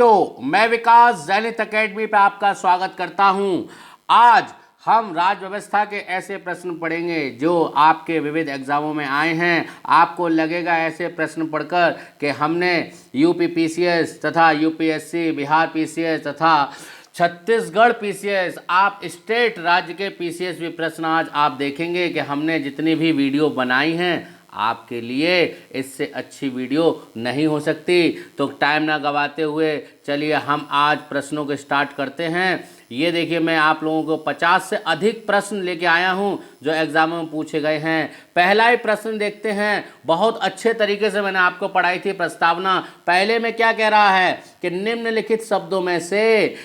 साथियों, मैं विकास ज़ैनिथ एकेडमी पे आपका स्वागत करता हूं। आज हम राज्य व्यवस्था के ऐसे प्रश्न पढ़ेंगे जो आपके विविध एग्जामों में आए हैं। आपको लगेगा ऐसे प्रश्न पढ़कर कि हमने यूपी पीसीएस तथा यूपीएससी, बिहार पीसीएस तथा छत्तीसगढ़ पीसीएस, आप स्टेट राज्य के पीसीएस भी प्रश्न आज आप देखेंगे कि हमने जितनी भी वीडियो बनाई हैं आपके लिए इससे अच्छी वीडियो नहीं हो सकती। तो टाइम ना गवाते हुए चलिए हम आज प्रश्नों को स्टार्ट करते हैं। ये देखिए, मैं आप लोगों को 50 से अधिक प्रश्न लेके आया हूं जो एग्जाम में पूछे गए हैं। पहला ही प्रश्न देखते हैं। बहुत अच्छे तरीके से मैंने आपको पढ़ाई थी प्रस्तावना। पहले में क्या कह रहा है कि निम्नलिखित शब्द में से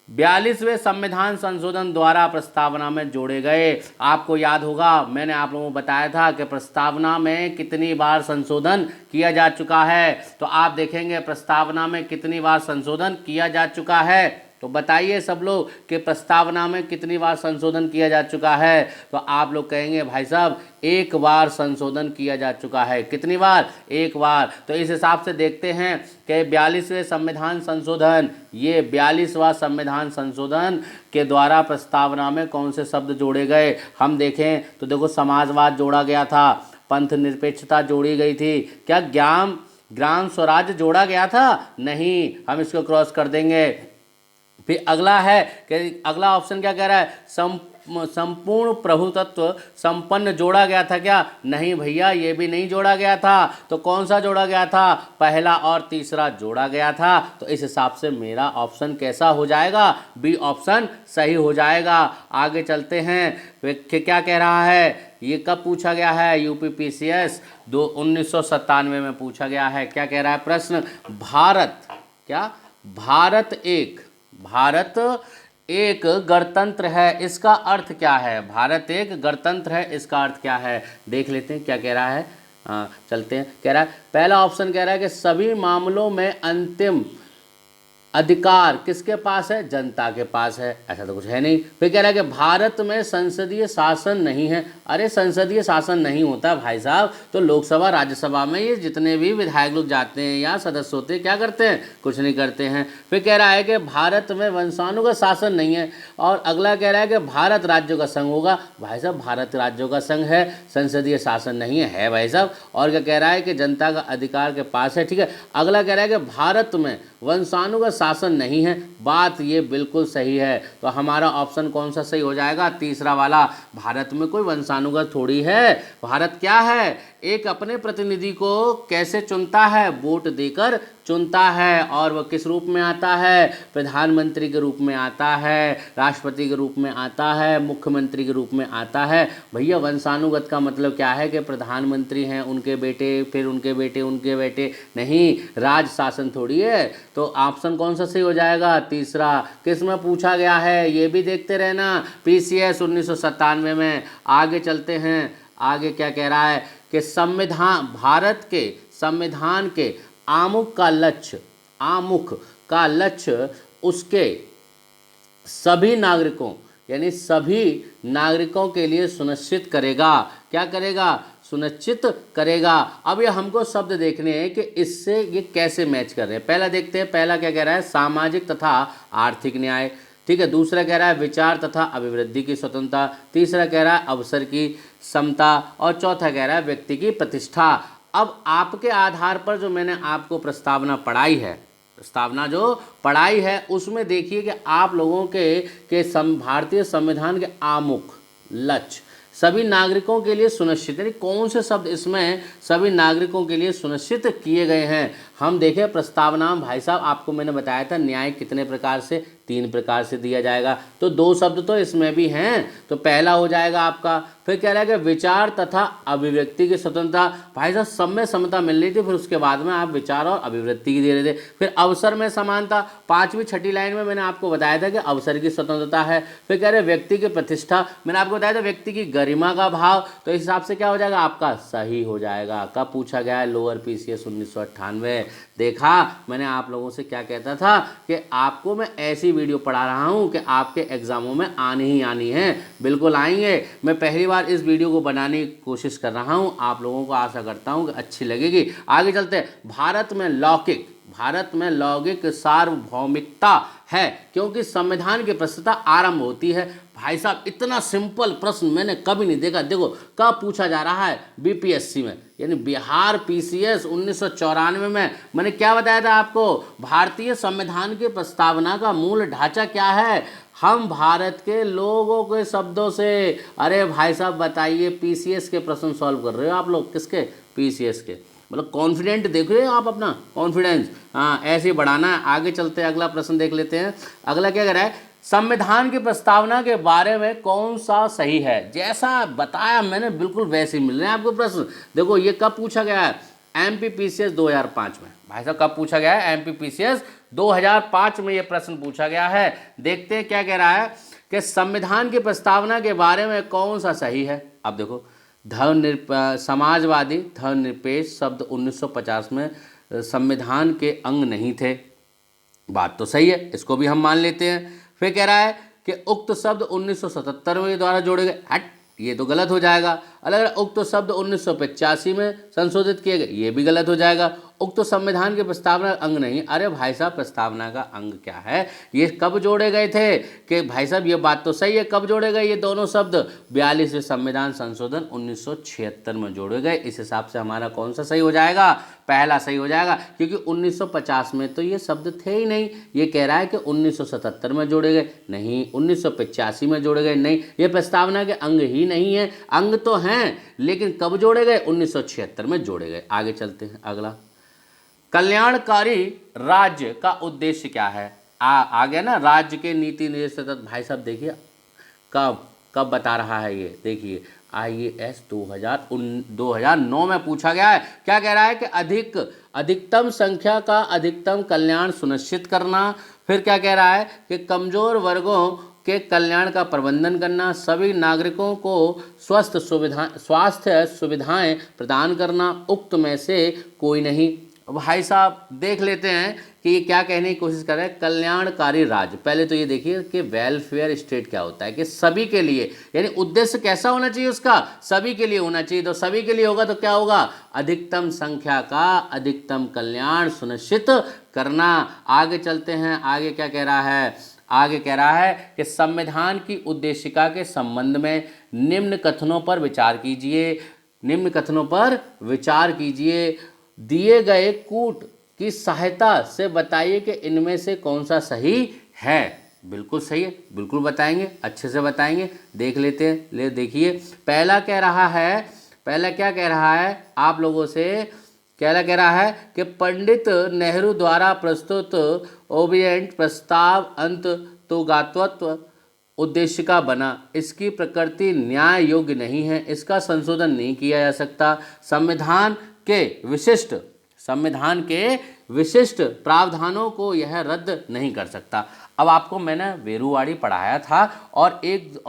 42वें संविधान संशोधन द्वारा प्रस्तावना में जोड़े गए। आपको याद होगा मैंने आप लोगों को बताया था कि प्रस्तावना में कितनी बार संशोधन किया जा चुका है। तो आप देखेंगे प्रस्तावना में कितनी बार संशोधन किया जा चुका है। तो बताइए सब लोग कि प्रस्तावना में कितनी बार संशोधन किया जा चुका है। तो आप लोग कहेंगे भाई साहब एक बार संशोधन किया जा चुका है। कितनी बार? एक बार। तो इस हिसाब से देखते हैं कि 42वें संविधान संशोधन, ये 42वां संविधान संशोधन के द्वारा प्रस्तावना में कौन से शब्द जोड़े गए हम देखें तो देखो, समाजवाद जोड़ा गया था, पंथ निरपेक्षता जोड़ी गई थी, क्या ग्राम स्वराज्य जोड़ा गया था? नहीं, हम इसको क्रॉस कर देंगे। फिर अगला है कि अगला ऑप्शन क्या कह रहा है, संपूर्ण प्रभुत्व संपन्न जोड़ा गया था क्या? नहीं भैया, ये भी नहीं जोड़ा गया था। तो कौन सा जोड़ा गया था? पहला और तीसरा जोड़ा गया था। तो इस हिसाब से मेरा ऑप्शन कैसा हो जाएगा? बी ऑप्शन सही हो जाएगा। आगे चलते हैं। क्या कह रहा है? ये कब पूछा गया है? यूपी पीसीएस 1997 में पूछा गया है। क्या कह रहा है प्रश्न? भारत एक गणतंत्र है, इसका अर्थ क्या है? भारत एक गणतंत्र है, इसका अर्थ क्या है? देख लेते हैं क्या कह रहा है। चलते हैं। कह रहा है, पहला ऑप्शन कह रहा है कि सभी मामलों में अंतिम अधिकार किसके पास है? जनता के पास है। ऐसा तो कुछ है नहीं। फिर कह रहा है कि भारत में संसदीय शासन नहीं है। अरे संसदीय शासन नहीं होता भाई साहब तो लोकसभा राज्यसभा में ये जितने भी विधायक लोग जाते हैं या सदस्य होते हैं क्या करते हैं? कुछ नहीं करते हैं। फिर कह रहा है कि भारत में वंशानुगत शासन नहीं है। और अगला कह रहा है कि भारत राज्यों का संघ होगा। भाई साहब भारत राज्यों का संघ है, संसदीय शासन नहीं है भाई साहब। और क्या कह रहा है कि जनता का अधिकार के पास है। ठीक है। अगला कह रहा है कि भारत में वंशानुगत शासन नहीं है। बात ये बिल्कुल सही है। तो हमारा ऑप्शन कौन सा सही हो जाएगा? तीसरा वाला। भारत में कोई वंशानुगत थोड़ी है। भारत क्या है? एक अपने प्रतिनिधि को कैसे चुनता है? वोट देकर चुनता है। और वह किस रूप में आता है? प्रधानमंत्री के रूप में आता है, राष्ट्रपति के रूप में आता है, मुख्यमंत्री के रूप में आता है। भैया वंशानुगत का मतलब क्या है कि प्रधानमंत्री हैं, उनके बेटे, फिर उनके बेटे, उनके बेटे। नहीं, राज शासन थोड़ी है। तो ऑप्शन कौन सा सही हो जाएगा? तीसरा। किस में पूछा गया है ये भी देखते रहना, पीसीएस 1997 में। आगे चलते हैं। आगे क्या कह रहा है कि भारत के संविधान के आमुख का लक्ष्य उसके सभी नागरिकों यानी सभी नागरिकों के लिए सुनिश्चित करेगा। क्या करेगा? सुनिश्चित करेगा। अब ये हमको शब्द देखने हैं कि इससे ये कैसे मैच कर रहे हैं। पहला देखते हैं। पहला क्या कह रहा है? सामाजिक तथा आर्थिक न्याय। ठीक है। दूसरा कह रहा है विचार तथा अभिवृद्धि की स्वतंत्रता। तीसरा कह रहा है अवसर की समता। और चौथा कह रहा है व्यक्ति की प्रतिष्ठा। अब आपके आधार पर जो मैंने आपको प्रस्तावना पढ़ाई है उसमें देखिए कि आप लोगों के भारतीय संविधान के आमुख लक्ष्य सभी नागरिकों के लिए सुनिश्चित, यानी कौन से शब्द इसमें सभी नागरिकों के लिए सुनिश्चित किए गए हैं। हम देखें प्रस्तावना में भाई साहब आपको मैंने बताया था न्याय कितने प्रकार से, 3 प्रकार से दिया जाएगा। तो 2 शब्द तो इसमें भी हैं। तो पहला हो जाएगा आपका। फिर कह रहा है कि विचार तथा अभिव्यक्ति की स्वतंत्रता। भाई साहब सब में समता मिल रही थी, फिर उसके बाद में आप विचार और अभिव्यक्ति की दे रहे थे। फिर अवसर में समानता, 5वीं 6ठी लाइन में मैंने आपको बताया था कि अवसर की स्वतंत्रता है। फिर कह रहे व्यक्ति की प्रतिष्ठा, मैंने आपको बताया था व्यक्ति की गरिमा का भाव। तो इस हिसाब से क्या हो जाएगा? आपका सही हो जाएगा। कब पूछा गया है? Lower PCS 1998। देखा मैंने आप लोगों से क्या कहता था कि आपको मैं ऐसी वीडियो पढ़ा रहा हूं कि आपके एग्जामों में आनी ही आनी है। बिल्कुल आएंगे। मैं पहली बार इस वीडियो को बनाने की कोशिश कर रहा हूं, आप लोगों को आशा करता हूं कि अच्छी लगेगी। आगे चलते हैं। भारत में लौकिक सार्वभौमिकता है, क्योंकि संविधान की प्रस्तुतता आरंभ होती है। भाई साहब, इतना सिंपल प्रश्न मैंने कभी नहीं देखा। देखो कब पूछा जा रहा है, बीपीएससी में, यानी बिहार पीसीएस 1994 में। मैंने क्या बताया था आपको, भारतीय संविधान की प्रस्तावना का मूल ढांचा क्या है, हम भारत के लोगों के शब्दों से। अरे भाई साहब बताइए, पीसीएस के प्रश्न सॉल्व कर रहे हो आप लोग, किसके, पीसीएस के। मतलब कॉन्फिडेंट देख रहे हो आप अपना कॉन्फिडेंस, हाँ ऐसे ही बढ़ाना है। आगे चलते हैं, अगला प्रश्न देख लेते हैं। अगला क्या कह रहा है, संविधान की प्रस्तावना के बारे में कौन सा सही है। जैसा बताया मैंने बिल्कुल वैसे ही मिल रहे हैं आपको प्रश्न। देखो ये कब पूछा गया है, एमपीपीसीएस 2005 में। भाई साहब कब पूछा गया है, एमपीपीसीएस 2005 में ये प्रश्न पूछा गया है। देखते हैं क्या कह रहा है कि संविधान की प्रस्तावना के बारे में कौन सा सही है। अब देखो, समाजवादी धर्मनिरपेक्ष शब्द 1950 में संविधान के अंग नहीं थे, बात तो सही है, इसको भी हम मान लेते हैं। फिर कह रहा है कि उक्त शब्द 1977 में द्वारा जोड़े गए, हट ये तो गलत हो जाएगा। अलग उक्त शब्द 1985 में संशोधित किए गए, ये भी गलत हो जाएगा। उक्त संविधान के प्रस्तावना अंग नहीं। अरे भाई साहब, प्रस्तावना का अंग क्या है, ये कब जोड़े गए थे, कि भाई साहब ये बात तो सही है, कब जोड़े गए ये दोनों शब्द, 42वें संविधान संशोधन 1976 में जोड़े गए। इस हिसाब से हमारा कौन सा सही हो जाएगा, पहला सही हो जाएगा, क्योंकि 1950 में तो ये शब्द थे ही नहीं। ये कह रहा है कि 1977 में जोड़े गए, नहीं 1985 में जोड़े गए, नहीं ये प्रस्तावना के अंग ही नहीं है। अंग तो हैं लेकिन कब जोड़े गए, 1976 में जोड़े गए। आगे चलते हैं, अगला, कल्याणकारी राज्य का उद्देश्य क्या है। आ गया ना, राज्य के नीति निर्देश। भाई साहब देखिए कब कब बता रहा है ये, देखिए IAS 2009 में पूछा गया है। क्या कह रहा है कि अधिकतम संख्या का अधिकतम कल्याण सुनिश्चित करना। फिर क्या कह रहा है कि कमजोर वर्गों के कल्याण का प्रबंधन करना, सभी नागरिकों को स्वास्थ्य सुविधाएं प्रदान करना, उक्त में से कोई नहीं। भाई साहब देख लेते हैं कि ये क्या कहने की कोशिश कर रहे हैं, कल्याणकारी राज्य। पहले तो ये देखिए कि वेलफेयर स्टेट क्या होता है, कि सभी के लिए, यानी उद्देश्य कैसा होना चाहिए उसका, सभी के लिए होना चाहिए। तो सभी के लिए होगा तो क्या होगा, अधिकतम संख्या का अधिकतम कल्याण सुनिश्चित करना। आगे चलते हैं, आगे क्या कह रहा है, आगे कह रहा है कि संविधान की उद्देशिका के संबंध में निम्न कथनों पर विचार कीजिए। निम्न कथनों पर विचार कीजिए, दिए गए कूट की सहायता से बताइए कि इनमें से कौन सा सही है। बिल्कुल सही है, बिल्कुल बताएंगे, अच्छे से बताएंगे। देख लेते हैं, ले देखिए पहला कह रहा है, पहला क्या कह रहा है आप लोगों से, क्या कह रहा है कि पंडित नेहरू द्वारा प्रस्तुत ओबिएंट प्रस्ताव अंततोगात्व उद्देश्य का बना, इसकी प्रकृति न्याय योग्य नहीं है, इसका संशोधन नहीं किया जा सकता, संविधान के विशिष्ट प्रावधानों को यह रद्द नहीं कर सकता। अब आपको मैंने वेरुवाड़ी पढ़ाया था और एक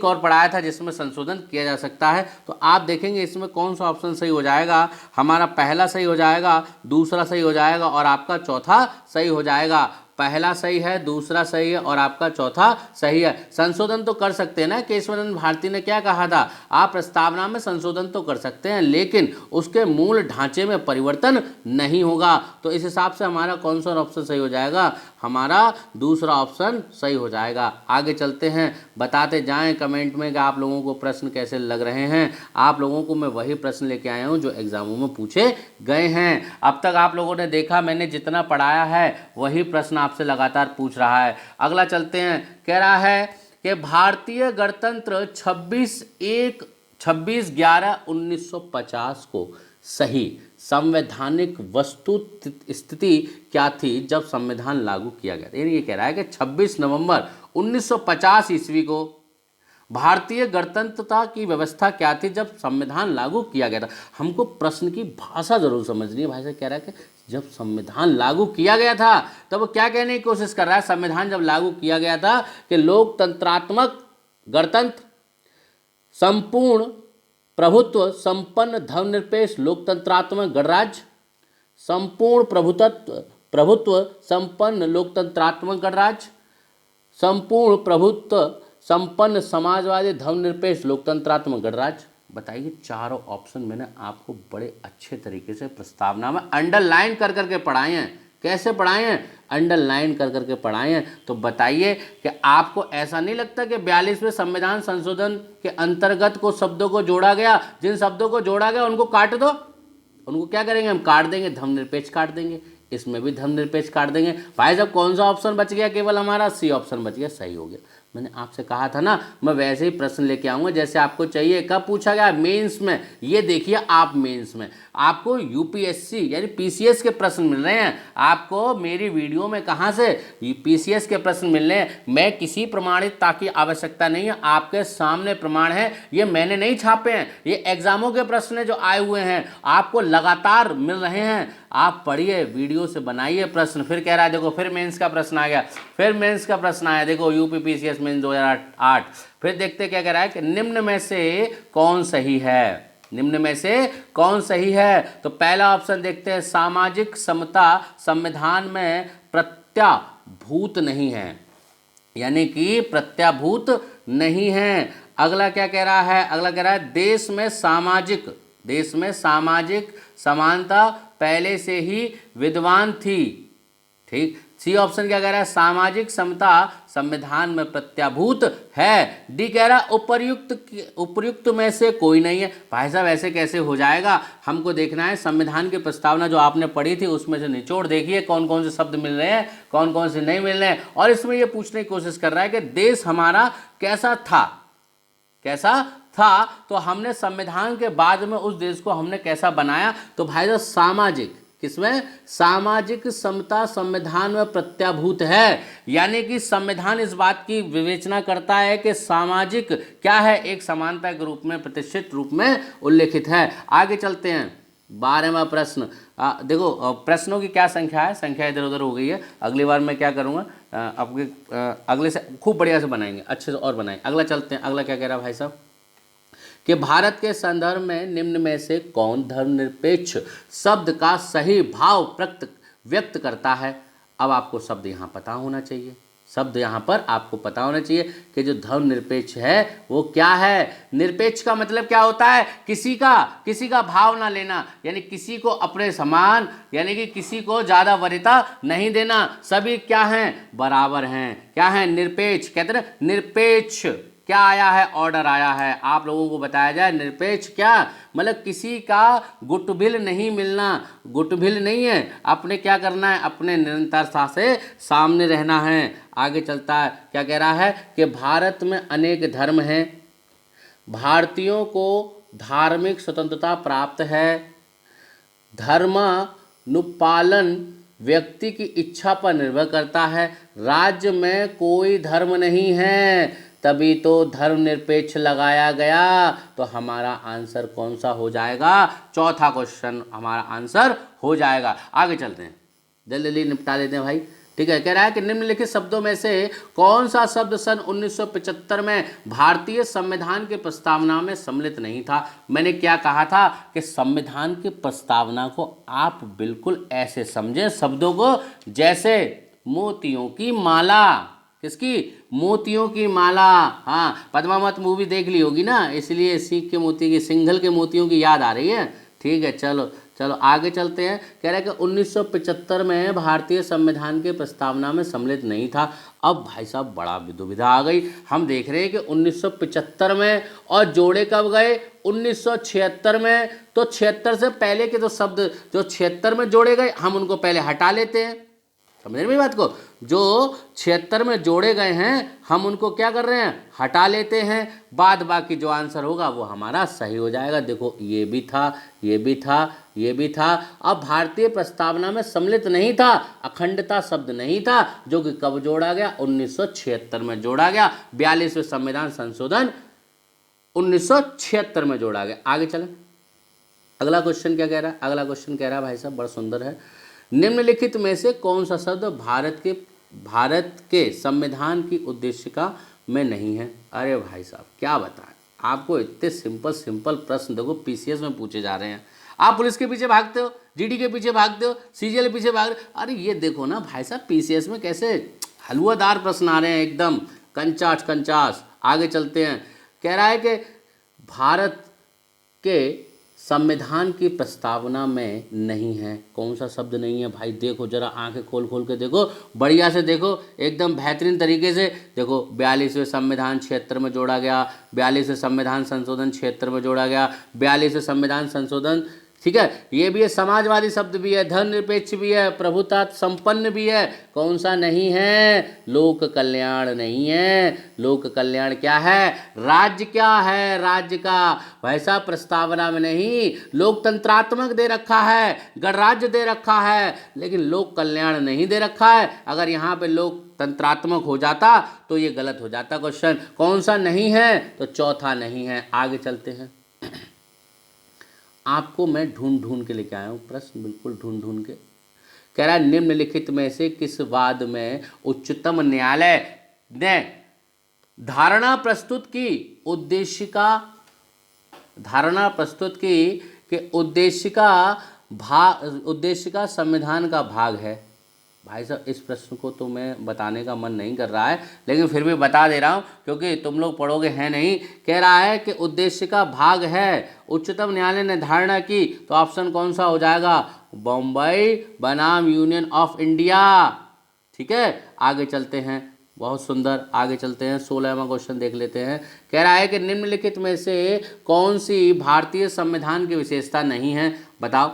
और पढ़ाया था जिसमें संशोधन किया जा सकता है। तो आप देखेंगे इसमें कौन सा ऑप्शन सही हो जाएगा, हमारा पहला सही हो जाएगा, दूसरा सही हो जाएगा और आपका चौथा सही हो जाएगा। पहला सही है, दूसरा सही है और आपका चौथा सही है। संशोधन तो कर सकते हैं ना, केशवानंद भारती ने क्या कहा था, आप प्रस्तावना में संशोधन तो कर सकते हैं लेकिन उसके मूल ढांचे में परिवर्तन नहीं होगा। तो इस हिसाब से हमारा कौन सा ऑप्शन सही हो जाएगा, हमारा दूसरा ऑप्शन सही हो जाएगा। आगे चलते हैं, बताते जाएं कमेंट में कि आप लोगों को प्रश्न कैसे लग रहे हैं। आप लोगों को मैं वही प्रश्न लेके आया हूं जो एग्जामों में पूछे गए हैं। अब तक आप लोगों ने देखा मैंने जितना पढ़ाया है वही प्रश्न आपसे लगातार पूछ रहा है। अगला चलते हैं, कह रहा है कि भारतीय गणतंत्र 26/11/1950 को सही संवैधानिक वस्तु स्थिति क्या थी जब संविधान लागू किया गया था। यानी ये कह रहा है कि 26 नवंबर 1950 ईस्वी को भारतीय गणतंत्रता की व्यवस्था क्या थी जब संविधान लागू किया गया था। हमको प्रश्न की भाषा जरूर समझनी है। भाई साहब कह रहा है कि जब संविधान लागू किया गया था तब वो क्या कहने की कोशिश कर रहा है, संविधान जब लागू किया गया था कि लोकतंत्रात्मक गणतंत्र, संपूर्ण प्रभुत्व संपन्न धर्मनिरपेक्ष लोकतंत्रात्मक गणराज्य, संपूर्ण प्रभुत्व संपन्न लोकतंत्रात्मक गणराज्य, संपूर्ण प्रभुत्व संपन्न समाजवादी धर्मनिरपेक्ष लोकतंत्रात्मक गणराज्य। बताइए, चारों ऑप्शन मैंने आपको बड़े अच्छे तरीके से प्रस्तावना में अंडरलाइन कर करके पढ़ाए हैं। कैसे पढ़ाए हैं? अंडरलाइन कर करके पढ़ाए हैं। तो बताइए कि आपको ऐसा नहीं लगता कि 42वें संविधान संशोधन के अंतर्गत को शब्दों को जोड़ा गया, जिन शब्दों को जोड़ा गया उनको काट दो। उनको क्या करेंगे? हम काट देंगे, धर्मनिरपेक्ष काट देंगे, इसमें भी धर्मनिरपेक्ष काट देंगे। भाई साहब कौन सा ऑप्शन बच गया? केवल हमारा सी ऑप्शन बच गया। सही हो गया। मैंने आपसे कहा था ना, मैं वैसे ही प्रश्न लेके आऊंगा जैसे आपको चाहिए। कब पूछा गया? मेंस में। ये देखिए आप मेंस में आपको यूपीएससी यानी पीसीएस के प्रश्न मिल रहे हैं। आपको मेरी वीडियो में कहाँ से पीसीएस के प्रश्न मिल रहे हैं। मैं किसी प्रमाणितता की आवश्यकता नहीं है, आपके सामने प्रमाण है। ये मैंने नहीं छापे हैं, ये एग्जामों के प्रश्न जो आए हुए हैं आपको लगातार मिल रहे हैं। आप पढ़िए, वीडियो से बनाइए प्रश्न। फिर कह रहा है देखो, फिर मेंस का प्रश्न आ गया, फिर मेंस का प्रश्न आया। देखो यूपी पीसीएस मेंस 2008। फिर देखते क्या कह रहा है कि निम्न में से कौन सही है। निम्न में से कौन सही है? तो पहला ऑप्शन देखते हैं, सामाजिक समता संविधान में प्रत्याभूत नहीं है, यानी कि प्रत्याभूत नहीं है। अगला क्या कह रहा है? अगला कह रहा है देश में सामाजिक समानता पहले से ही विद्वान थी। ठीक। सी ऑप्शन क्या कह रहा है? सामाजिक समता संविधान में प्रत्याभूत है। डी कह रहा है उपर्युक्त में से कोई नहीं है। भाई साहब ऐसे कैसे हो जाएगा? हमको देखना है संविधान की प्रस्तावना जो आपने पढ़ी थी उसमें से निचोड़ देखिए कौन कौन से शब्द मिल रहे हैं, कौन कौन से नहीं मिल रहे हैं। और इसमें यह पूछने की कोशिश कर रहा है कि देश हमारा कैसा था, तो हमने संविधान के बाद में उस देश को हमने कैसा बनाया। तो भाई साहब सामाजिक, किसमें? सामाजिक समता संविधान में प्रत्याभूत है, यानी कि संविधान इस बात की विवेचना करता है कि सामाजिक क्या है, एक समानता के रूप में, प्रतिष्ठित रूप में उल्लेखित है। आगे चलते हैं, 12वां प्रश्न। देखो प्रश्नों की क्या संख्या है, संख्या इधर उधर हो गई है। अगली बार मैं क्या करूँगा, आपके अगले से खूब बढ़िया से बनाएंगे, अच्छे से और बनाएंगे। अगला चलते हैं। अगला क्या कह रहा है भाई साहब कि भारत के संदर्भ में निम्न में से कौन धर्मनिरपेक्ष शब्द का सही भाव व्यक्त करता है। अब आपको शब्द यहाँ पता होना चाहिए, शब्द यहाँ पर आपको पता होना चाहिए कि जो धर्मनिरपेक्ष है वो क्या है। निरपेक्ष का मतलब क्या होता है? किसी का भाव ना लेना, यानी किसी को अपने समान, यानी कि किसी को ज़्यादा वरीयता नहीं देना। सभी क्या हैं? बराबर हैं। क्या है? निरपेक्ष। कहते हैं निरपेक्ष। क्या आया है? ऑर्डर आया है। आप लोगों को बताया जाए निरपेक्ष क्या मतलब, किसी का गुटबिल नहीं मिलना, गुटबिल नहीं है, अपने क्या करना है, अपने निरंतरता से सामने रहना है। आगे चलता है, क्या कह रहा है कि भारत में अनेक धर्म हैं, भारतीयों को धार्मिक स्वतंत्रता प्राप्त है, धर्मानुपालन व्यक्ति की इच्छा पर निर्भर करता है, राज्य में कोई धर्म नहीं है, तभी तो धर्मनिरपेक्ष लगाया गया। तो हमारा आंसर कौन सा हो जाएगा? चौथा क्वेश्चन हमारा आंसर हो जाएगा। आगे चलते हैं, जल्दी जल्दी निपटा लेते हैं भाई। ठीक है, कह रहा है कि निम्नलिखित शब्दों में से कौन सा शब्द सन 1975 में भारतीय संविधान की प्रस्तावना में सम्मिलित नहीं था। मैंने क्या कहा था कि संविधान की प्रस्तावना को आप बिल्कुल ऐसे समझें शब्दों को जैसे मोतियों की माला। किसकी? मोतियों की माला। हाँ, पद्मावत मूवी देख ली होगी ना, इसलिए सीख के मोती की, सिंघल के मोतियों की याद आ रही है। ठीक है, चलो चलो आगे चलते हैं। कह रहे हैं कि 1975 में भारतीय संविधान के प्रस्तावना में सम्मिलित नहीं था। अब भाई साहब बड़ा दुविधा आ गई। हम देख रहे हैं कि 1975 में, और जोड़े कब गए? 1976 में। तो 76 से पहले के तो शब्द जो 76 में जोड़े गए हम उनको पहले हटा लेते हैं। समझ रहे मेरी बात को? जो 76 में जोड़े गए हैं हम उनको क्या कर रहे हैं? हटा लेते हैं। बाद बाकी जो आंसर होगा वो हमारा सही हो जाएगा। देखो ये भी था, ये भी था, ये भी था। अब भारतीय प्रस्तावना में सम्मिलित नहीं था, अखंडता शब्द नहीं था, जो कि कब जोड़ा गया? 1976 में जोड़ा गया। 42वें संविधान संशोधन 1976 में जोड़ा गया। आगे चलें, अगला क्वेश्चन क्या कह रहा है? अगला क्वेश्चन कह रहा है भाई साहब बड़ा सुंदर है, निम्नलिखित में से कौन सा शब्द भारत के संविधान की उद्देशिका में नहीं है। अरे भाई साहब क्या बताएं आपको, इतने सिंपल प्रश्न देखो पीसीएस में पूछे जा रहे हैं। आप पुलिस के पीछे भागते हो, जीडी के पीछे भागते हो, सीजीएल के पीछे भाग रहे हो। अरे ये देखो ना भाई साहब पीसीएस में कैसे हलवादार प्रश्न आ रहे हैं, एकदम कंचास। आगे चलते हैं, कह रहा है कि भारत के संविधान की प्रस्तावना में नहीं है। कौन सा शब्द नहीं है भाई? देखो जरा, आंखें खोल खोल के देखो, बढ़िया से देखो, एकदम बेहतरीन तरीके से देखो। 42वें संविधान क्षेत्र में जोड़ा गया, 42वें संविधान संशोधन क्षेत्र में जोड़ा गया, 42वें संविधान संशोधन, ठीक है। ये भी है, समाजवादी शब्द भी है, धर्मनिरपेक्ष भी है, प्रभुता संपन्न भी है। कौन सा नहीं है? लोक कल्याण नहीं है। लोक कल्याण क्या है? राज्य क्या है? राज्य का भाई साहब प्रस्तावना में नहीं। लोकतंत्रात्मक दे रखा है, गणराज्य दे रखा है, लेकिन लोक कल्याण नहीं दे रखा है। अगर यहाँ पे लोकतंत्रात्मक हो जाता तो ये गलत हो जाता क्वेश्चन। कौन सा नहीं है? तो चौथा नहीं है। आगे चलते हैं। आपको मैं ढूंढ ढूंढ के लेके आया हूँ प्रश्न, बिल्कुल ढूंढ ढूंढ के। कह रहा है निम्नलिखित में से किस वाद में उच्चतम न्यायालय ने धारणा प्रस्तुत की कि उद्देश्य का संविधान का भाग है। भाई साहब इस प्रश्न को तो मैं बताने का मन नहीं कर रहा है, लेकिन फिर भी बता दे रहा हूँ क्योंकि तुम लोग पढ़ोगे हैं नहीं। कह रहा है कि उद्देश्य का भाग है, उच्चतम न्यायालय ने धारणा की, तो ऑप्शन कौन सा हो जाएगा? बम्बई बनाम यूनियन ऑफ इंडिया। ठीक है, आगे चलते हैं। बहुत सुंदर, आगे चलते हैं। 16वां क्वेश्चन देख लेते हैं। कह रहा है कि निम्नलिखित में से कौन सी भारतीय संविधान की विशेषता नहीं है? बताओ,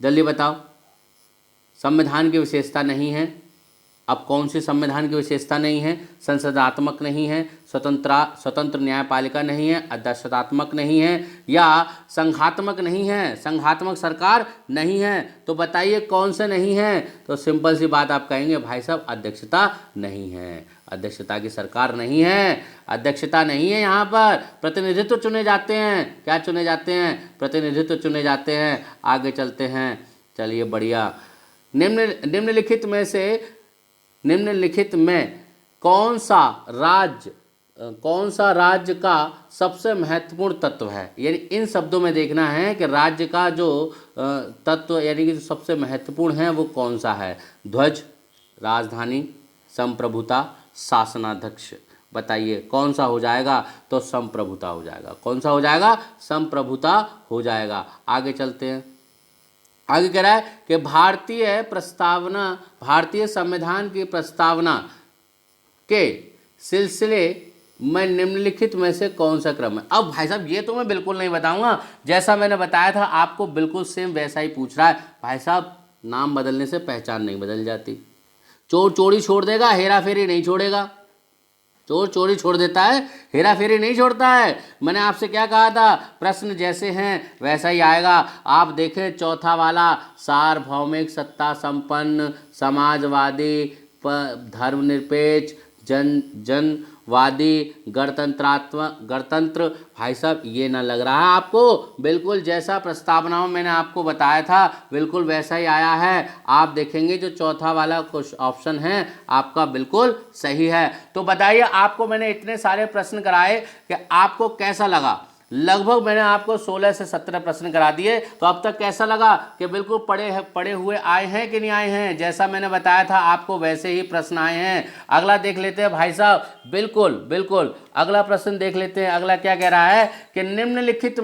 जल्दी बताओ। संविधान की विशेषता नहीं है। अब कौन सी संविधान की विशेषता नहीं है? संसदात्मक नहीं है, स्वतंत्र न्यायपालिका नहीं है, अध्यक्षतात्मक नहीं है, या संघात्मक नहीं है, संघात्मक सरकार नहीं है। तो बताइए कौन से नहीं है? तो सिंपल सी बात आप कहेंगे भाई साहब अध्यक्षता नहीं है, अध्यक्षता की सरकार नहीं है, अध्यक्षता नहीं है। यहाँ पर प्रतिनिधित्व चुने जाते हैं। क्या चुने जाते हैं? प्रतिनिधित्व चुने जाते हैं। आगे चलते हैं। चलिए बढ़िया। निम्नलिखित में कौन सा राज्य का सबसे महत्वपूर्ण तत्व है? यानी इन शब्दों में देखना है कि राज्य का जो तत्व यानी कि जो सबसे महत्वपूर्ण है वो कौन सा है? ध्वज, राजधानी, संप्रभुता, शासनाध्यक्ष। बताइए कौन सा हो जाएगा? तो संप्रभुता हो जाएगा। कौन सा हो जाएगा? संप्रभुता हो जाएगा। आगे चलते हैं। आगे कह रहा है कि भारतीय संविधान की प्रस्तावना के सिलसिले में निम्नलिखित में से कौन सा क्रम है? अब भाई साहब ये तो मैं बिल्कुल नहीं बताऊंगा, जैसा मैंने बताया था आपको बिल्कुल सेम वैसा ही पूछ रहा है। भाई साहब नाम बदलने से पहचान नहीं बदल जाती। चोर चोरी छोड़ देगा, हेरा फेरी नहीं छोड़ेगा। चोर चोरी छोड़ देता है, हेरा फेरी नहीं छोड़ता है। मैंने आपसे क्या कहा था? प्रश्न जैसे हैं वैसा ही आएगा। आप देखें चौथा वाला, सार्वभौमिक सत्ता संपन्न, समाजवादी, धर्मनिरपेक्ष, जनवादी, गणतंत्र। भाई साहब ये ना लग रहा है आपको? बिल्कुल जैसा प्रस्तावनाओं मैंने आपको बताया था बिल्कुल वैसा ही आया है। आप देखेंगे जो चौथा वाला ऑप्शन है आपका बिल्कुल सही है। तो बताइए आपको मैंने इतने सारे प्रश्न कराए कि आपको कैसा लगा? लगभग मैंने आपको 16 से 17 प्रश्न करा दिए। तो अब तक कैसा लगा कि बिल्कुल पढ़े हुए आए हैं कि नहीं आए हैं? जैसा मैंने बताया था आपको वैसे ही प्रश्न आए हैं। अगला देख लेते हैं भाई साहब। बिल्कुल अगला प्रश्न देख लेते हैं। अगला क्या कह रहा है कि निम्नलिखित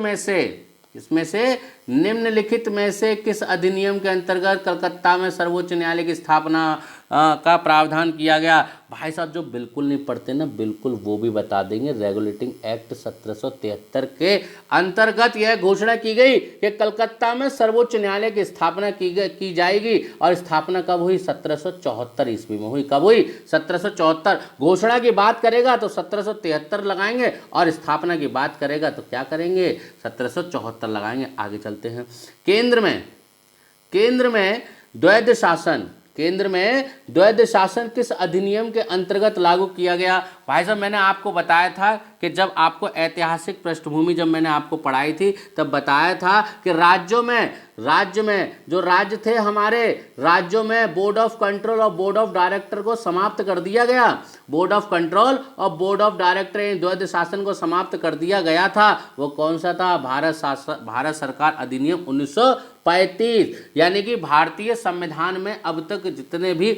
में से किस अधिनियम के अंतर्गत कलकत्ता में सर्वोच्च न्यायालय की स्थापना का प्रावधान किया गया? भाई साहब जो बिल्कुल नहीं पढ़ते ना बिल्कुल वो भी बता देंगे। रेगुलेटिंग एक्ट 1773 के अंतर्गत यह घोषणा की गई कि कलकत्ता में सर्वोच्च न्यायालय की स्थापना की जाएगी। और स्थापना कब हुई? 1774 ईस्वी में हुई। कब हुई? 1774। घोषणा की बात करेगा तो 1773 लगाएंगे और स्थापना की बात करेगा तो क्या करेंगे? 1774 लगाएंगे। आगे चलते हैं। केंद्र में द्वैध शासन किस अधिनियम के अंतर्गत लागू किया गया? भाई साहब मैंने आपको बताया था कि जब आपको ऐतिहासिक पृष्ठभूमि जब मैंने आपको पढ़ाई थी तब बताया था कि राज्य में जो राज्य थे हमारे राज्यों में बोर्ड ऑफ कंट्रोल और बोर्ड ऑफ डायरेक्टर को समाप्त कर दिया गया। बोर्ड ऑफ कंट्रोल और बोर्ड ऑफ डायरेक्टर इन द्वैध शासन को समाप्त कर दिया गया था। वो कौन सा था? भारत सरकार अधिनियम 1935। यानी कि भारतीय संविधान में अब तक जितने भी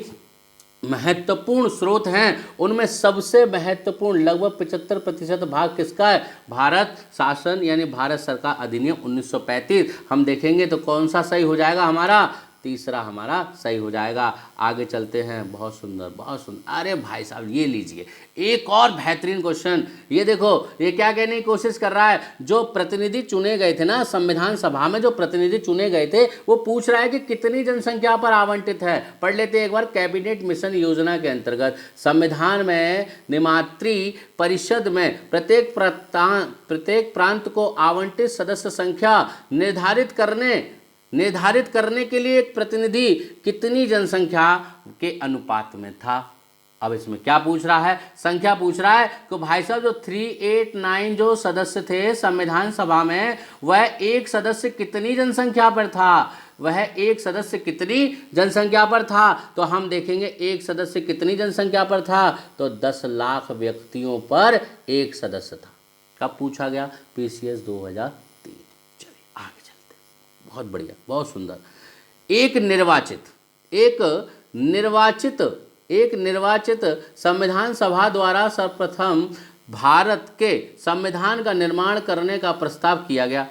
महत्वपूर्ण स्रोत हैं उनमें सबसे महत्वपूर्ण लगभग 75% भाग किसका है? भारत शासन यानी भारत सरकार अधिनियम 1935। हम देखेंगे तो कौन सा सही हो जाएगा हमारा? तीसरा हमारा सही हो जाएगा। आगे चलते हैं। बहुत सुंदर बहुत सुंदर। अरे भाई साहब ये लीजिए एक और बेहतरीन क्वेश्चन। ये देखो ये क्या कहने की कोशिश कर रहा है, जो प्रतिनिधि चुने गए थे ना संविधान सभा में, जो प्रतिनिधि चुने गए थे वो पूछ रहा है कि कितनी जनसंख्या पर आवंटित है। पढ़ लेते हैं एक बार। कैबिनेट मिशन योजना के अंतर्गत संविधान में निमात्री परिषद में प्रत्येक प्रांत को आवंटित सदस्य संख्या निर्धारित करने के लिए एक प्रतिनिधि कितनी जनसंख्या के अनुपात में था। अब इसमें क्या पूछ रहा है? संख्या पूछ रहा है कि भाई साहब जो 389 जो सदस्य थे संविधान सभा में, वह एक सदस्य कितनी जनसंख्या पर था? वह एक सदस्य कितनी जनसंख्या पर था? तो हम देखेंगे एक सदस्य कितनी जनसंख्या पर था, तो 10 लाख व्यक्तियों पर एक सदस्य था। कब पूछा गया? PCS 2003। चलिए आगे चलते हैं। बहुत बढ़िया बहुत सुंदर। एक निर्वाचित संविधान सभा द्वारा सर्वप्रथम भारत के संविधान का निर्माण करने का प्रस्ताव किया गया।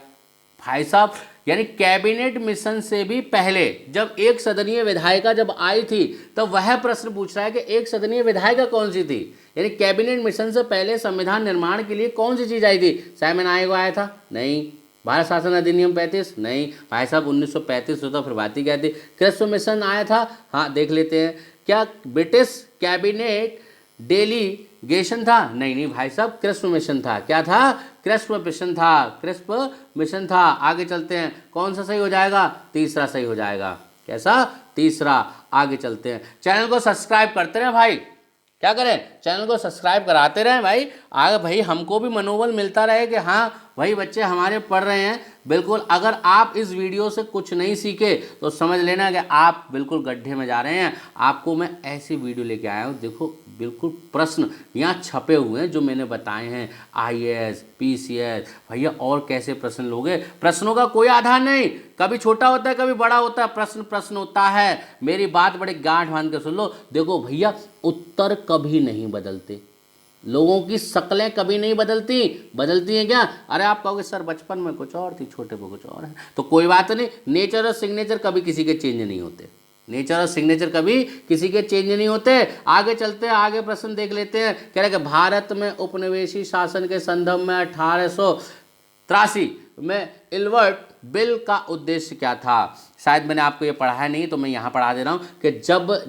भाई साहब यानी कैबिनेट मिशन से भी पहले जब एक सदनीय विधायिका जब आई थी तब वह प्रश्न पूछ रहा है कि एक सदनीय विधायिका कौन सी थी। यानी कैबिनेट मिशन से पहले संविधान निर्माण के लिए कौन सी चीज आई थी? साइमन आयोग आया था? नहीं। भारत शासन अधिनियम 35? नहीं। भाई साहब 1935 होता फिर बात ही क्या थी? कृषि मिशन आया था? हाँ देख लेते हैं। क्या ब्रिटिश कैबिनेट डेलीगेशन था? नहीं भाई साहब कृषि मिशन था। क्या था? कृषि मिशन था। आगे चलते हैं। कौन सा सही हो जाएगा? तीसरा सही हो जाएगा। कैसा? तीसरा। आगे चलते हैं। चैनल को सब्सक्राइब करते रहें भाई। क्या करें? चैनल को सब्सक्राइब कराते रहें भाई। आगे भाई हमको भी मनोबल मिलता रहे कि हाँ भाई बच्चे हमारे पढ़ रहे हैं। बिल्कुल अगर आप इस वीडियो से कुछ नहीं सीखे तो समझ लेना कि आप बिल्कुल गड्ढे में जा रहे हैं। आपको मैं ऐसी वीडियो लेके आया हूँ। देखो बिल्कुल प्रश्न यहाँ छपे हुए हैं जो मैंने बताए हैं। IAS PCS भैया और कैसे प्रश्न लोगे? प्रश्नों का कोई आधार नहीं, कभी छोटा होता है कभी बड़ा होता है। प्रश्न होता है। मेरी बात बड़े गांठ बांध के सुन लो। देखो भैया उत्तर कभी नहीं बदलते, लोगों की शक्लें कभी नहीं बदलती हैं क्या? अरे आप कहोगे सर बचपन में कुछ और थी, छोटे में कुछ और है, तो कोई बात नहीं। नेचर और सिग्नेचर कभी किसी के चेंज नहीं होते। नेचर और सिग्नेचर कभी किसी के चेंज नहीं होते। आगे चलते हैं। आगे प्रश्न देख लेते हैं। कह रहे कि भारत में उपनिवेशी शासन के संदर्भ में 1883 में इल्बर्ट बिल का उद्देश्य क्या था? शायद मैंने आपको ये पढ़ाया नहीं तो मैं यहाँ पढ़ा दे रहा हूँ कि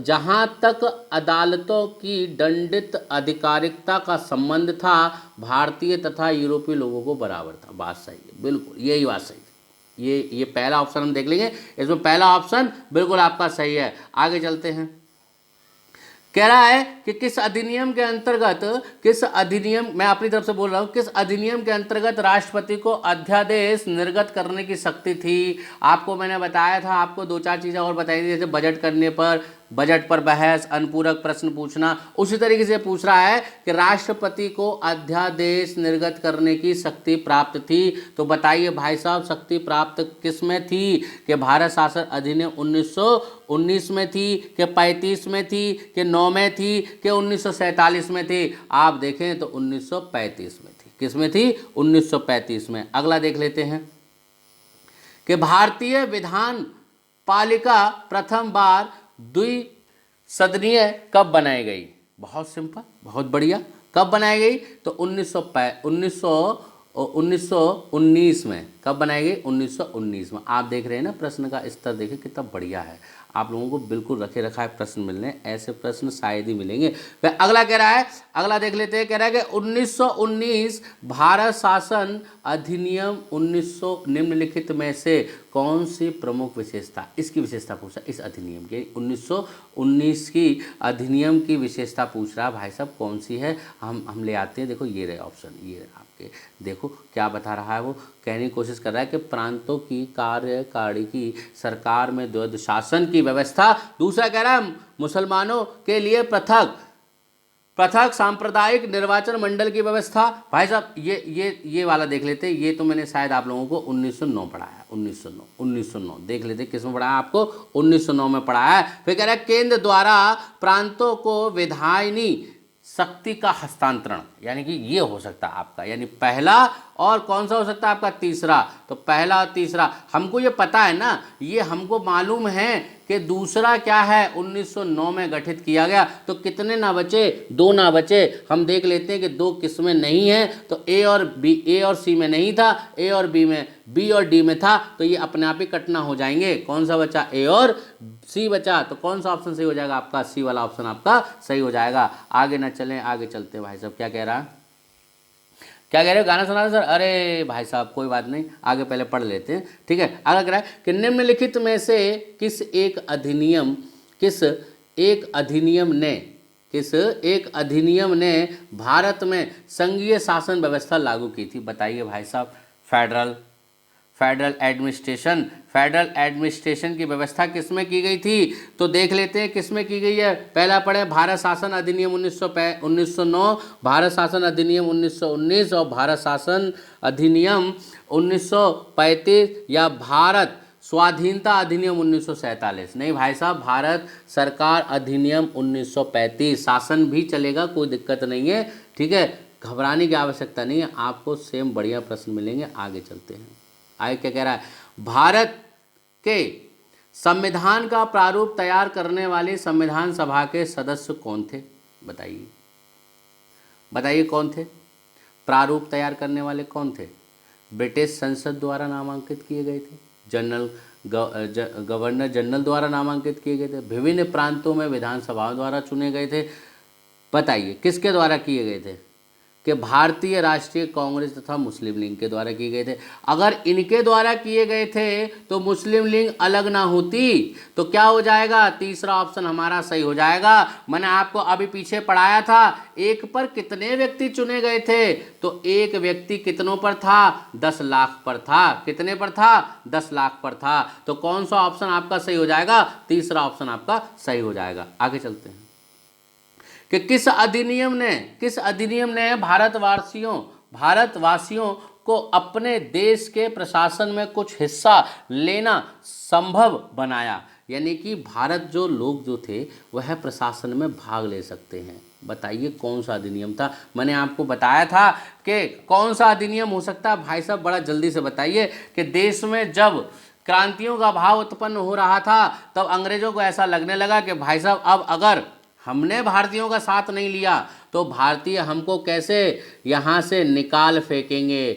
जहाँ तक अदालतों की दंडित अधिकारिकता का संबंध था भारतीय तथा यूरोपीय लोगों को बराबर था। बात सही है, बिल्कुल यही बात सही है। ये पहला ऑप्शन हम देख लेंगे। इसमें पहला ऑप्शन बिल्कुल आपका सही है। आगे चलते हैं। कह रहा है कि किस अधिनियम के अंतर्गत, मैं अपनी तरफ से बोल रहा हूं, किस अधिनियम के अंतर्गत राष्ट्रपति को अध्यादेश निर्गत करने की शक्ति थी? आपको मैंने बताया था, आपको 2-4 चीजें और बताई थी, जैसे बजट पर बहस, अनुपूरक प्रश्न पूछना। उसी तरीके से पूछ रहा है कि राष्ट्रपति को अध्यादेश निर्गत करने की शक्ति प्राप्त थी। तो बताइए भाई साहब शक्ति प्राप्त किस में थी? कि भारत शासन अधिनियम 1919 में थी, कि 35 में थी, कि 9 में थी, कि 1947 में थी? आप देखें तो 1935 में थी। किस में थी? 1935 में। अगला देख लेते हैं कि भारतीय विधान पालिका प्रथम बार द्विसदनीय कब बनाई गई? बहुत सिंपल, बहुत बढ़िया। कब बनाई गई? तो 1919 में। कब बनाई गई? 1919 में। आप देख रहे हैं ना प्रश्न का स्तर देखिए कितना बढ़िया है। आप लोगों को बिल्कुल रखे रखा है प्रश्न मिलने, ऐसे प्रश्न शायद ही मिलेंगे। फिर अगला कह रहा है, अगला देख लेते हैं। कह रहा है कि 1919 भारत शासन अधिनियम 1900 निम्नलिखित में से कौन सी प्रमुख विशेषता? इसकी विशेषता पूछा इस अधिनियम की। 1919 की अधिनियम की विशेषता पूछ रहा है भाई साहब कौन सी है? हम ले आते हैं। देखो ये रहे ऑप्शन, ये आपके देखो क्या बता रहा है वो। कहने की कोशिश कर रहा है कि प्रांतों की कार्यकारिणी की सरकार में द्वैध शासन की व्यवस्था। दूसरा कह रहा है मुसलमानों के लिए पृथक पृथक सांप्रदायिक निर्वाचन मंडल की व्यवस्था। भाई साहब ये वाला देख लेते, ये तो मैंने शायद आप लोगों को 1909 पढ़ाया, 1909 देख लेते किसमें पढ़ाया आपको, 1909 में पढ़ाया है। फिर कह रहा है केंद्र द्वारा प्रांतों को विधायनी शक्ति का हस्तांतरण, यानी कि ये हो सकता है आपका, यानी पहला और कौन सा हो सकता है आपका, तीसरा। तो पहला और तीसरा हमको ये पता है ना, ये हमको मालूम है कि दूसरा क्या है 1909 में गठित किया गया। तो कितने ना बचे, 2 ना बचे। हम देख लेते हैं कि 2 किसमें नहीं है, तो ए और बी, ए और सी में नहीं था, ए और बी में, बी और डी में था, तो ये अपने आप ही कटना हो जाएंगे। कौन सा बचा, ए और सी बचा, तो कौन सा ऑप्शन सही हो जाएगा आपका, सी वाला ऑप्शन आपका सही हो जाएगा। आगे ना चलें, आगे चलते हैं। भाई साहब क्या कह रहा है, क्या कह रहे हो, गाना सुना रहे सर, अरे भाई साहब कोई बात नहीं, आगे पहले पढ़ लेते हैं, ठीक है। आगे कह रहा है कि निम्नलिखित में से किस एक अधिनियम ने भारत में संघीय शासन व्यवस्था लागू की थी। बताइए भाई साहब। फेडरल एडमिनिस्ट्रेशन की व्यवस्था किसमें की गई थी, तो देख लेते हैं किसमें की गई है। पहला पढ़े भारत शासन अधिनियम 1909, भारत शासन अधिनियम 1919 और भारत शासन अधिनियम 1935 या भारत स्वाधीनता अधिनियम 1947। नहीं भाई साहब, भारत सरकार अधिनियम 1935, शासन भी चलेगा, कोई दिक्कत नहीं है, ठीक है, घबराने की आवश्यकता नहीं है, आपको सेम बढ़िया प्रश्न मिलेंगे। आगे चलते हैं। आगे क्या कह रहा है, भारत के संविधान का प्रारूप तैयार करने वाले संविधान सभा के सदस्य कौन थे, बताइए कौन थे, प्रारूप तैयार करने वाले कौन थे। ब्रिटिश संसद द्वारा नामांकित किए गए थे, गवर्नर जनरल द्वारा नामांकित किए गए थे, विभिन्न प्रांतों में विधानसभाओं द्वारा चुने गए थे। बताइए किसके द्वारा किए गए थे, कि भारतीय राष्ट्रीय कांग्रेस तथा मुस्लिम लीग के द्वारा किए गए थे। अगर इनके द्वारा किए गए थे तो मुस्लिम लीग अलग ना होती, तो क्या हो जाएगा, तीसरा ऑप्शन हमारा सही हो जाएगा। मैंने आपको अभी पीछे पढ़ाया था, एक पर कितने व्यक्ति चुने गए थे, तो एक व्यक्ति कितनों पर था, 10 लाख पर था। कितने पर था, 10 लाख पर था। तो कौन सा ऑप्शन आपका सही हो जाएगा, तीसरा ऑप्शन आपका सही हो जाएगा। आगे चलते हैं कि किस अधिनियम ने भारतवासियों को अपने देश के प्रशासन में कुछ हिस्सा लेना संभव बनाया, यानी कि भारत जो लोग जो थे वह प्रशासन में भाग ले सकते हैं। बताइए कौन सा अधिनियम था। मैंने आपको बताया था कि कौन सा अधिनियम हो सकता है। भाई साहब बड़ा जल्दी से बताइए कि देश में जब क्रांतियों का भाव उत्पन्न हो रहा था तब अंग्रेजों को ऐसा लगने लगा कि भाई साहब अब अगर हमने भारतीयों का साथ नहीं लिया तो भारतीय हमको कैसे यहाँ से निकाल फेंकेंगे।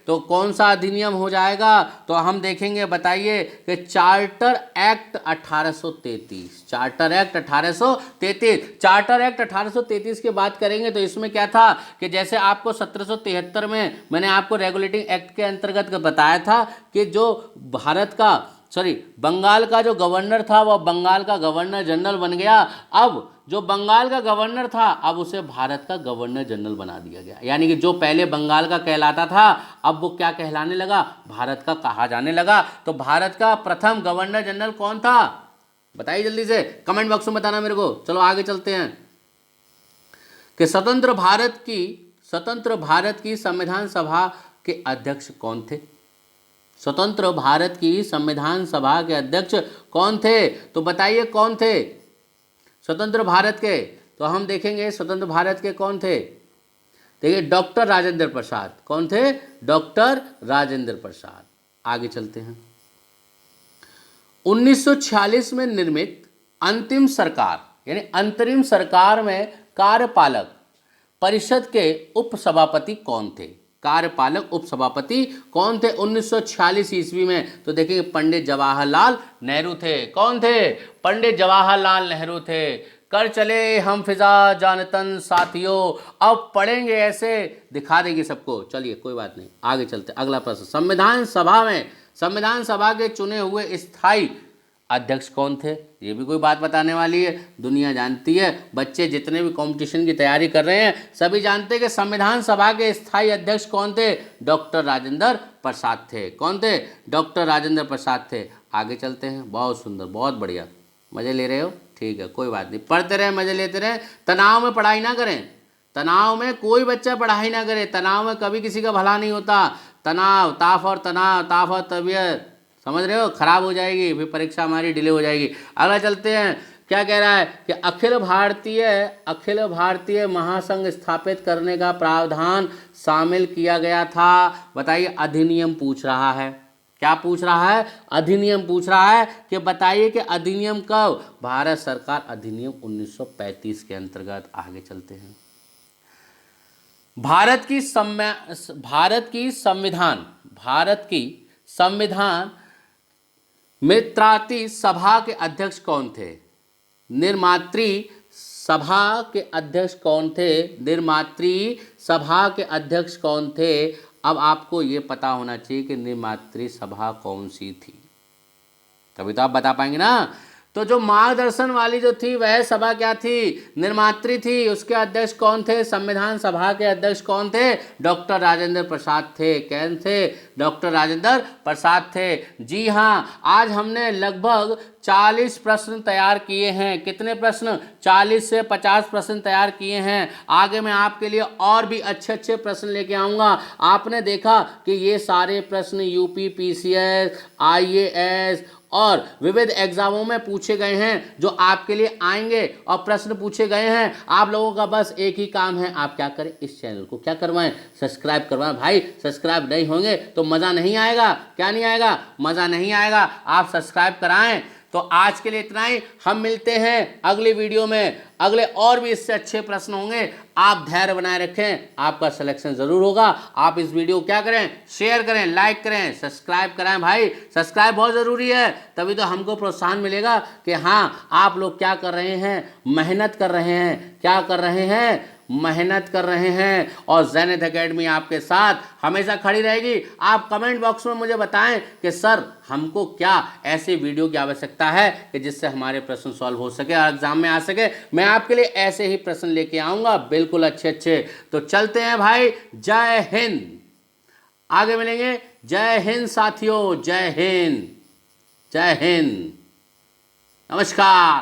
तो कौन सा अधिनियम हो जाएगा, तो हम देखेंगे, बताइए कि चार्टर एक्ट 1833। चार्टर एक्ट 1833 की बात करेंगे तो इसमें क्या था कि जैसे आपको 1773 में मैंने आपको रेगुलेटिंग एक्ट के अंतर्गत बताया था कि जो बंगाल का जो गवर्नर था वह बंगाल का गवर्नर जनरल बन गया। अब जो बंगाल का गवर्नर था अब उसे भारत का गवर्नर जनरल बना दिया गया, यानी कि जो पहले बंगाल का कहलाता था अब वो क्या कहलाने लगा, भारत का कहा जाने लगा। तो भारत का प्रथम गवर्नर जनरल कौन था, बताइए जल्दी से, कमेंट बॉक्स में बताना मेरे को। चलो आगे चलते हैं कि स्वतंत्र भारत की संविधान सभा के अध्यक्ष कौन थे। स्वतंत्र भारत की संविधान सभा के अध्यक्ष कौन थे, तो बताइए कौन थे स्वतंत्र भारत के। तो हम देखेंगे स्वतंत्र भारत के कौन थे, देखिए डॉक्टर राजेंद्र प्रसाद। कौन थे, डॉक्टर राजेंद्र प्रसाद। आगे चलते हैं। 1946 में निर्मित अंतिम सरकार यानी अंतरिम सरकार में कार्यपालक परिषद के उपसभापति कौन थे, कार्यपालक उपसभापति कौन थे 1946 ईस्वी में। तो देखिए पंडित जवाहरलाल नेहरू थे। कौन थे, पंडित जवाहरलाल नेहरू थे। कर चले हम फिजा जानतन साथियों, अब पढ़ेंगे ऐसे दिखा देगी सबको। चलिए कोई बात नहीं, आगे चलते। अगला प्रश्न, संविधान सभा के चुने हुए स्थायी अध्यक्ष कौन थे, ये भी कोई बात बताने वाली है, दुनिया जानती है। बच्चे जितने भी कंपटीशन की तैयारी कर रहे हैं सभी जानते हैं कि संविधान सभा के स्थायी अध्यक्ष कौन थे, डॉक्टर राजेंद्र प्रसाद थे। कौन थे, डॉक्टर राजेंद्र प्रसाद थे। आगे चलते हैं, बहुत सुंदर, बहुत बढ़िया। मजे ले रहे हो, ठीक है, कोई बात नहीं, पढ़ते रहे, मजे लेते रहे। तनाव में पढ़ाई ना करें, तनाव में कोई बच्चा पढ़ाई ना करे, तनाव में कभी किसी का भला नहीं होता। तनाव, ताफ और तनाव, ताफ और तबीयत, समझ रहे हो, खराब हो जाएगी, फिर परीक्षा हमारी डिले हो जाएगी। अगला चलते हैं, क्या कह रहा है कि अखिल भारतीय महासंघ स्थापित करने का प्रावधान शामिल किया गया था। बताइए, अधिनियम पूछ रहा है, क्या पूछ रहा है, अधिनियम पूछ रहा है कि बताइए कि अधिनियम कब, भारत सरकार अधिनियम 1935 के अंतर्गत। आगे चलते हैं, भारत की संविधान मित्राती सभा के अध्यक्ष कौन थे? निर्मात्री सभा के अध्यक्ष कौन थे? निर्मात्री सभा के अध्यक्ष कौन थे? अब आपको ये पता होना चाहिए कि निर्मात्री सभा कौन सी थी, तभी तो आप बता पाएंगे ना। तो जो मार्गदर्शन वाली जो थी वह सभा क्या थी? निर्मात्री थी। उसके अध्यक्ष कौन थे? संविधान सभा के अध्यक्ष कौन थे? डॉक्टर राजेंद्र प्रसाद थे। कौन थे? डॉक्टर राजेंद्र प्रसाद थे। जी हाँ, आज हमने लगभग 40 प्रश्न तैयार किए हैं। कितने प्रश्न? 40 से 50 प्रश्न तैयार किए हैं। आगे मैं आपके लिए और भी अच्छे अच्छे प्रश्न लेके आऊँगा। आपने देखा कि ये सारे प्रश्न यूपी पीसीएस, आईएएस और विविध एग्जामों में पूछे गए हैं, जो आपके लिए आएंगे और प्रश्न पूछे गए हैं। आप लोगों का बस एक ही काम है, आप क्या करें, इस चैनल को क्या करवाएं, सब्सक्राइब करवाएं। भाई सब्सक्राइब नहीं होंगे तो मज़ा नहीं आएगा। क्या नहीं आएगा? मज़ा नहीं आएगा। आप सब्सक्राइब कराएं। तो आज के लिए इतना ही, हम मिलते हैं अगली वीडियो में। अगले और भी इससे अच्छे प्रश्न होंगे। आप धैर्य बनाए रखें, आपका सिलेक्शन जरूर होगा। आप इस वीडियो को क्या करें, शेयर करें, लाइक करें, सब्सक्राइब कराएं। भाई सब्सक्राइब बहुत ज़रूरी है, तभी तो हमको प्रोत्साहन मिलेगा कि हाँ आप लोग क्या कर रहे हैं, मेहनत कर रहे हैं। क्या कर रहे हैं? मेहनत कर रहे हैं। और ज़ेनिथ एकेडमी आपके साथ हमेशा खड़ी रहेगी। आप कमेंट बॉक्स में मुझे बताएं कि सर हमको क्या ऐसे वीडियो की आवश्यकता है कि जिससे हमारे प्रश्न सॉल्व हो सके और एग्जाम में आ सके। मैं आपके लिए ऐसे ही प्रश्न लेके आऊँगा, बिल्कुल अच्छे अच्छे। तो चलते हैं भाई, जय हिंद। आगे मिलेंगे। जय हिंद साथियों, जय हिंद, जय हिंद, नमस्कार।